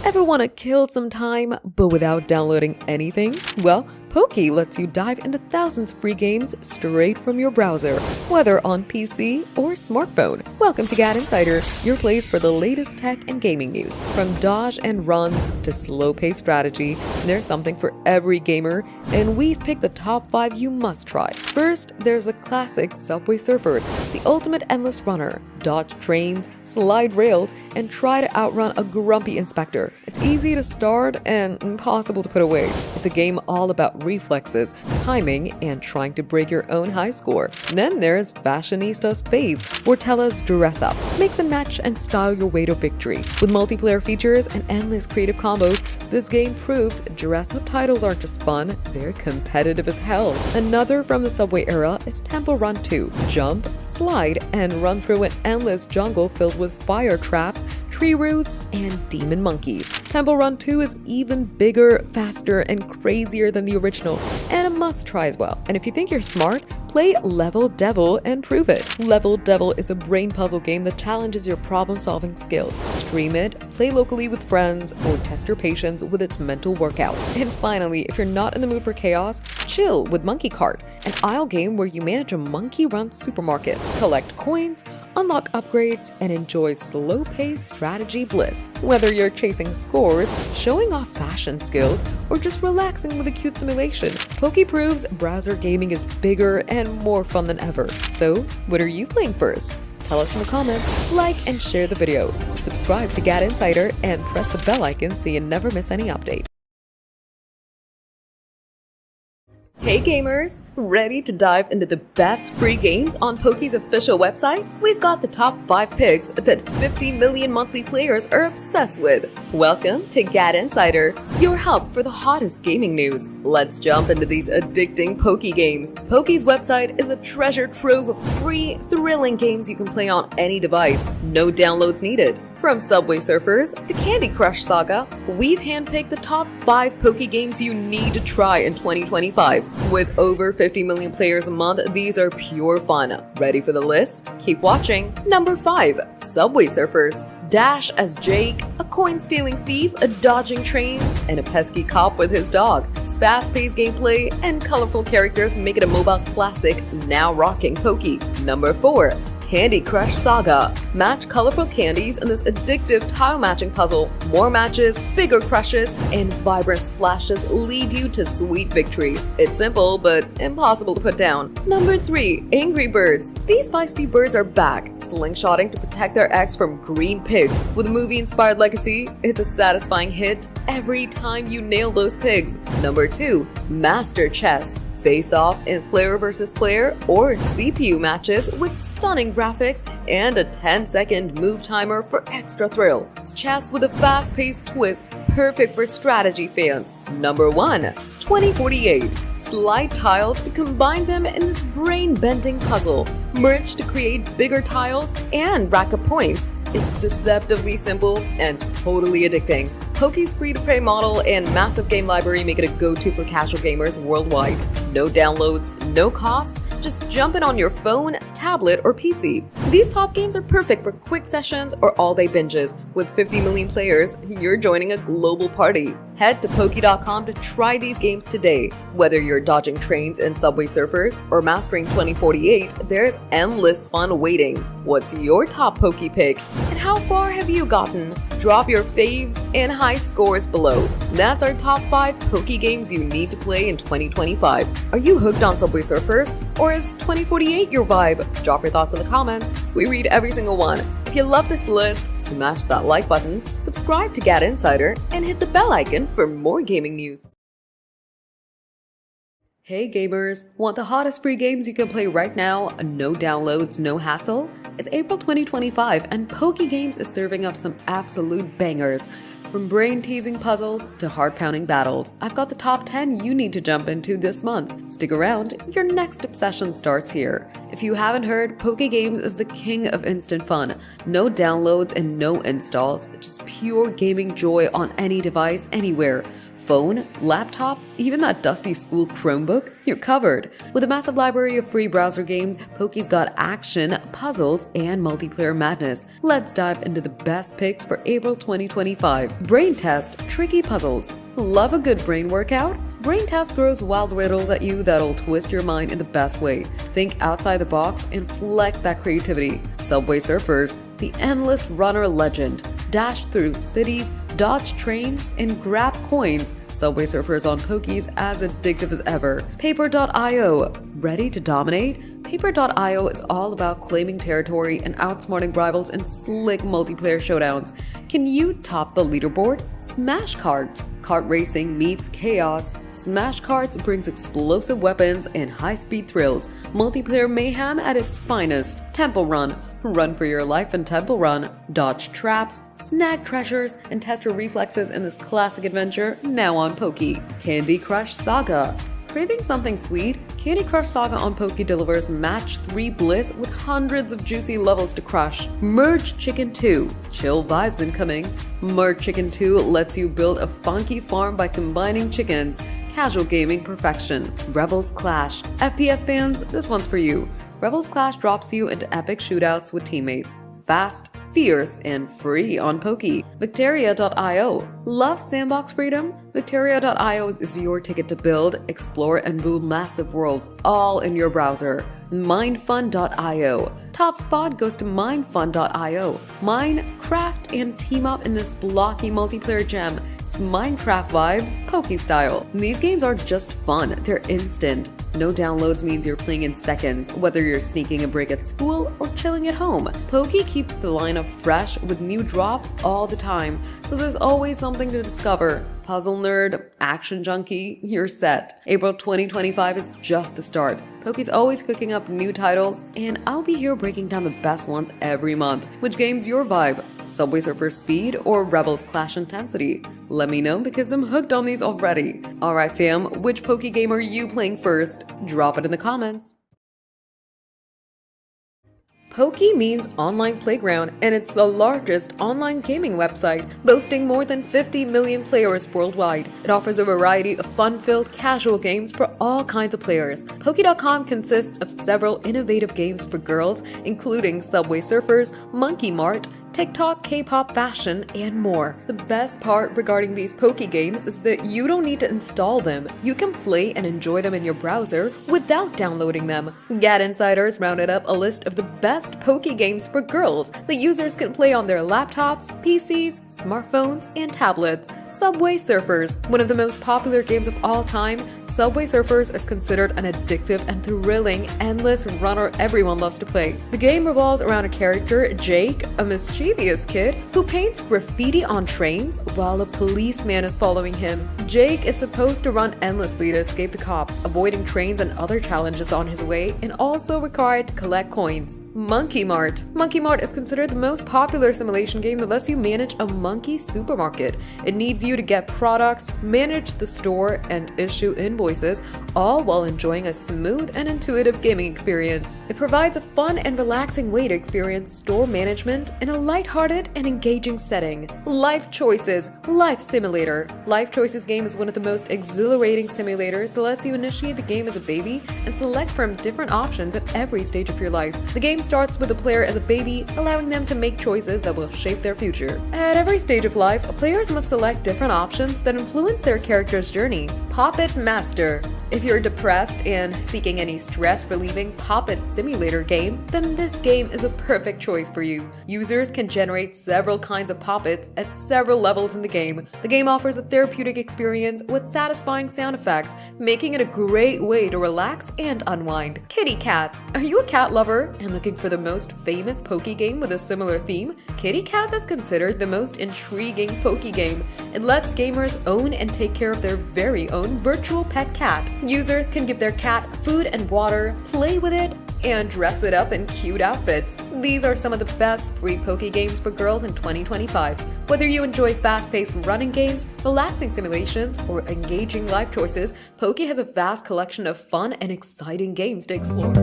Ever want to kill some time, but without downloading anything? Well, Poki lets you dive into thousands of free games straight from your browser, whether on PC or smartphone. Welcome to GadInsider, your place for the latest tech and gaming news. From dodge and runs to slow-paced strategy, there's something for every gamer, and we've picked the top 5 you must try. First, there's the classic Subway Surfers, the ultimate endless runner. Dodge trains, slide rails, and try to outrun a grumpy inspector. It's easy to start and impossible to put away. It's a game all about reflexes, timing, and trying to break your own high score. Then there's Fashionista's fave, Vortella's dress up. Mix and match and style your way to victory. With multiplayer features and endless creative combos, this game proves dress up titles aren't just fun, they're competitive as hell. Another from the Subway era is Temple Run 2. Jump, slide, and run through an endless jungle filled with fire traps, tree roots, and demon monkeys. Temple Run 2 is even bigger, faster, and crazier than the original, and a must-try as well. And if you think you're smart, play Level Devil and prove it. Level Devil is a brain puzzle game that challenges your problem-solving skills. Stream it, play locally with friends, or test your patience with its mental workout. And finally, if you're not in the mood for chaos, chill with Monkey Cart, an aisle game where you manage a monkey-run supermarket, collect coins, unlock upgrades, and enjoy slow-paced strategy bliss. Whether you're chasing scores, showing off fashion skills, or just relaxing with a cute simulation, Poki proves browser gaming is bigger and more fun than ever. So, what are you playing first? Tell us in the comments, like and share the video, subscribe to GadInsider, and press the bell icon so you never miss any update. Hey gamers! Ready to dive into the best free games on Poki's official website? We've got the top 5 picks that 50 million monthly players are obsessed with. Welcome to GadInsider, your hub for the hottest gaming news. Let's jump into these addicting Poki games. Poki's website is a treasure trove of free, thrilling games you can play on any device. No downloads needed. From Subway Surfers to Candy Crush Saga, we've handpicked the top 5 Poki games you need to try in 2025. With over 50 million players a month, these are pure fun. Ready for the list? Keep watching. Number 5. Subway Surfers. Dash as Jake, a coin-stealing thief, a dodging trains, and a pesky cop with his dog. Its fast-paced gameplay and colorful characters make it a mobile classic, now rocking Poki. Number 4. Candy Crush Saga. Match colorful candies in this addictive tile matching puzzle. More matches, bigger crushes, and vibrant splashes lead you to sweet victory. It's simple, but impossible to put down. Number 3. Angry Birds. These feisty birds are back, slingshotting to protect their eggs from green pigs. With a movie-inspired legacy, it's a satisfying hit every time you nail those pigs. Number 2. Master Chess. Face off in player versus player or CPU matches with stunning graphics and a 10-second move timer for extra thrill. It's chess with a fast-paced twist, perfect for strategy fans. Number 1. 2048. Slide tiles to combine them in this brain-bending puzzle. Merge to create bigger tiles and rack up points. It's deceptively simple and totally addicting. Poki's free-to-play model and massive game library make it a go-to for casual gamers worldwide. No downloads, no cost, just jump in on your phone, tablet, or PC. These top games are perfect for quick sessions or all-day binges. With 50 million players, you're joining a global party. Head to Poki.com to try these games today. Whether you're dodging trains in Subway Surfers or mastering 2048, there's endless fun waiting. What's your top Poki pick? And how far have you gotten? Drop your faves and high scores below. That's our top 5 Poki games you need to play in 2025. Are you hooked on Subway Surfers? Or is 2048 your vibe? Drop your thoughts in the comments. We read every single one. If you love this list, smash that like button, subscribe to GadInsider, and hit the bell icon for more gaming news. Hey gamers, want the hottest free games you can play right now? No downloads, no hassle? It's April 2025 and Poki Games is serving up some absolute bangers. From brain-teasing puzzles to heart-pounding battles, I've got the top 10 you need to jump into this month. Stick around, your next obsession starts here. If you haven't heard, Poki Games is the king of instant fun. No downloads and no installs, just pure gaming joy on any device, anywhere. phone, laptop, even that dusty school Chromebook, you're covered. With a massive library of free browser games, Poki's got action, puzzles, and multiplayer madness. Let's dive into the best picks for April 2025. Brain Test, tricky puzzles. Love a good brain workout? Brain Test throws wild riddles at you that'll twist your mind in the best way. Think outside the box and flex that creativity. Subway Surfers, the endless runner legend. Dash through cities, dodge trains, and grab coins. Subway Surfers on Poki's as addictive as ever. Paper.io, ready to dominate? Paper.io is all about claiming territory and outsmarting rivals in slick multiplayer showdowns. Can you top the leaderboard? Smash Carts. Kart racing meets chaos. Smash Carts brings explosive weapons and high-speed thrills. Multiplayer mayhem at its finest. Temple Run. Run for your life in Temple Run. Dodge traps, snag treasures, and test your reflexes in this classic adventure now on Poki. Candy Crush Saga. Craving something sweet? Candy Crush Saga on Poki delivers match 3 bliss with hundreds of juicy levels to crush. Merge Chicken 2. Chill vibes incoming. Merge Chicken 2 lets you build a funky farm by combining chickens. Casual gaming perfection. Rebels Clash. FPS fans, this one's for you. Rebels Clash drops you into epic shootouts with teammates. Fast, fierce, and free on Poki. Victoria.io. Love sandbox freedom? Victoria.io is your ticket to build, explore, and boom massive worlds all in your browser. Mindfun.io. Top spot goes to Mindfun.io. Mine, craft, and team up in this blocky multiplayer gem. It's Minecraft vibes, Poki style. These games are just fun. They're instant. No downloads means you're playing in seconds, whether you're sneaking a break at school or chilling at home. Poki keeps the lineup fresh with new drops all the time, so there's always something to discover. Puzzle nerd, action junkie, you're set. April 2025 is just the start. Poki's always cooking up new titles, and I'll be here breaking down the best ones every month. Which game's your vibe? Subway Surfer Speed or Rebels Clash Intensity? Let me know because I'm hooked on these already. Alright fam, which Poki game are you playing first? Drop it in the comments. Poki means online playground, and it's the largest online gaming website, boasting more than 50 million players worldwide. It offers a variety of fun-filled, casual games for all kinds of players. Poki.com consists of several innovative games for girls, including Subway Surfers, Monkey Mart, TikTok, K-pop, fashion, and more. The best part regarding these Poki games is that you don't need to install them. You can play and enjoy them in your browser without downloading them. GadInsiders rounded up a list of the best Poki games for girls that users can play on their laptops, PCs, smartphones, and tablets. Subway Surfers, one of the most popular games of all time, Subway Surfers is considered an addictive and thrilling, endless runner everyone loves to play. The game revolves around a character, Jake, a mischievous kid who paints graffiti on trains while a policeman is following him. Jake is supposed to run endlessly to escape the cops, avoiding trains and other challenges on his way, and also required to collect coins. Monkey Mart. Monkey Mart is considered the most popular simulation game that lets you manage a monkey supermarket. It needs you to get products, manage the store, and issue invoices, all while enjoying a smooth and intuitive gaming experience. It provides a fun and relaxing way to experience store management in a lighthearted and engaging setting. Life Choices. Life Simulator. Life Choices game is one of the most exhilarating simulators that lets you initiate the game as a baby and select from different options at every stage of your life. The game starts with the player as a baby, allowing them to make choices that will shape their future. At every stage of life, players must select different options that influence their character's journey. Puppet Master. If you're depressed and seeking any stress-relieving puppet simulator game, then this game is a perfect choice for you. Users can generate several kinds of puppets at several levels in the game. The game offers a therapeutic experience with satisfying sound effects, making it a great way to relax and unwind. Kitty Cats. Are you a cat lover and looking for the most famous Poki game with a similar theme? Kitty Cats is considered the most intriguing Poki game. It lets gamers own and take care of their very own virtual pet cat. Users can give their cat food and water, play with it, and dress it up in cute outfits. These are some of the best free Poki games for girls in 2025. Whether you enjoy fast-paced running games, relaxing simulations, or engaging life choices, Poki has a vast collection of fun and exciting games to explore.